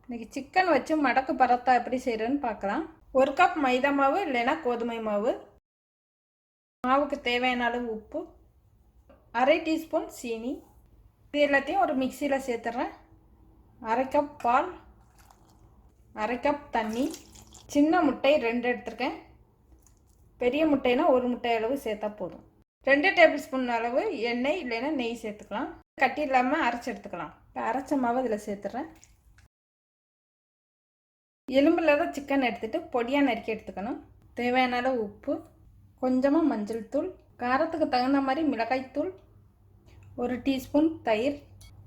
இன்றைக்கி சிக்கன் வச்சு மடக்கு பரத்தா எப்படி செய்கிறேன்னு பார்க்கலாம். 1 கப் மைதா மாவு இல்லைன்னா கோதுமை மாவு, மாவுக்கு தேவையான அளவு உப்பு, அரை டீஸ்பூன் சீனி, இது எல்லாத்தையும் ஒரு மிக்சியில் சேர்த்துட்றேன். அரை கப் பால், அரை கப் தண்ணி, சின்ன முட்டை 2 எடுத்துருக்கேன். பெரிய முட்டைனா 1 முட்டை அளவு சேர்த்தா போதும். 2 டேபிள் ஸ்பூன் அளவு எண்ணெய் இல்லைன்னா நெய் சேர்த்துக்கலாம். கட்டி இல்லாமல் அரைச்சி எடுத்துக்கலாம். இப்போ அரைச்ச மாவு இதில் சேர்த்துட்றேன். எலும்பில்லாத சிக்கன் எடுத்துகிட்டு பொடியாக நறுக்கி எடுத்துக்கணும். தேவையான அளவு உப்பு, கொஞ்சமாக மஞ்சள் தூள், காரத்துக்கு தகுந்த மாதிரி மிளகாய்த்தூள், 1 டீஸ்பூன் தயிர்,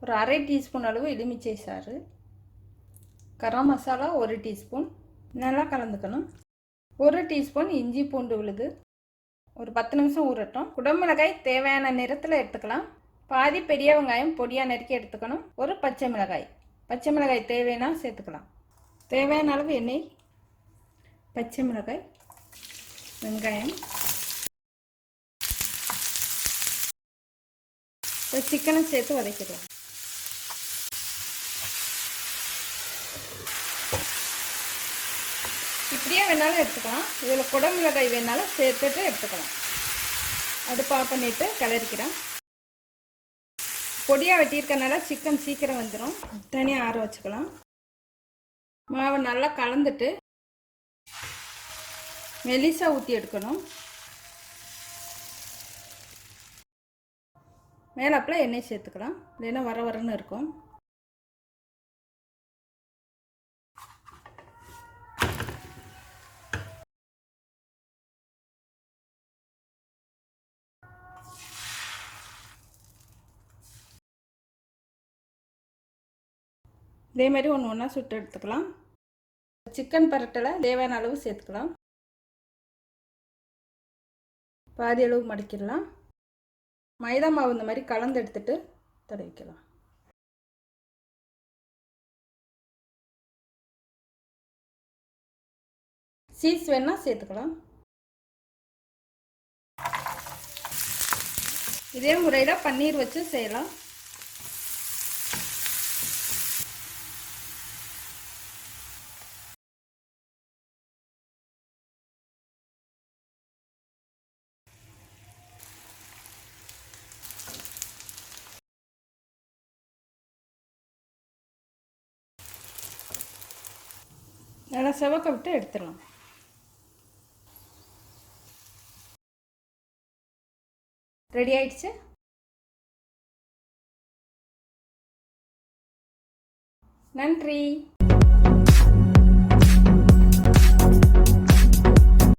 ஒரு அரை டீஸ்பூன் அளவு எலுமிச்சை சாறு, கரம் மசாலா 1 டீஸ்பூன், நல்லா கலந்துக்கணும். 1 டீஸ்பூன் இஞ்சி பூண்டு விழுது, ஒரு 10 நிமிஷம் ஊறட்டும். குடமிளகாய் தேவையான நிறத்தில் எடுத்துக்கலாம். பாதி பெரிய வெங்காயம் பொடியாக நறுக்கி எடுத்துக்கணும். ஒரு பச்சை மிளகாய் தேவைன்னா சேர்த்துக்கலாம். தேவையான அளவு எண்ணெய், பச்சை மிளகாய், வெங்காயம், சிக்கனை சேர்த்து வதக்கிடலாம். இப்படியே வேணாலும் எடுத்துக்கலாம். இதில் குடமிளகாய் வேணாலும் சேர்த்துட்டு எடுத்துக்கலாம். அடுப்பு ஆஃப் பண்ணிவிட்டு கிளறிக்கிறேன். பொடியாக வெட்டியிருக்கனால சிக்கன் சீக்கிரம் வந்துடும். தனியாக ஆற வச்சுக்கலாம். மாவை நல்லா கலந்துட்டு மெலிசா ஊற்றி எடுக்கணும். மேலாப்பில் எண்ணெய் சேர்த்துக்கலாம், இல்லைன்னா வர வரன்னு இருக்கும். இதே மாதிரி ஒன்று ஒன்றா சுட்டு எடுத்துக்கலாம். சிக்கன் பரட்டில் தேவையான அளவு சேர்த்துக்கலாம். பாதி அளவு மடிக்கிடலாம். மைதா மாவு இந்த மாதிரி கலந்து எடுத்துட்டு தடவிக்கலாம். சீஸ் வேணால் சேர்த்துக்கலாம். இதே முறையில் பன்னீர் வச்சு செய்யலாம். நல்லா செவக்க விட்டு எடுத்துடலாம். ரெடி ஆயிடுச்சு. நன்றி.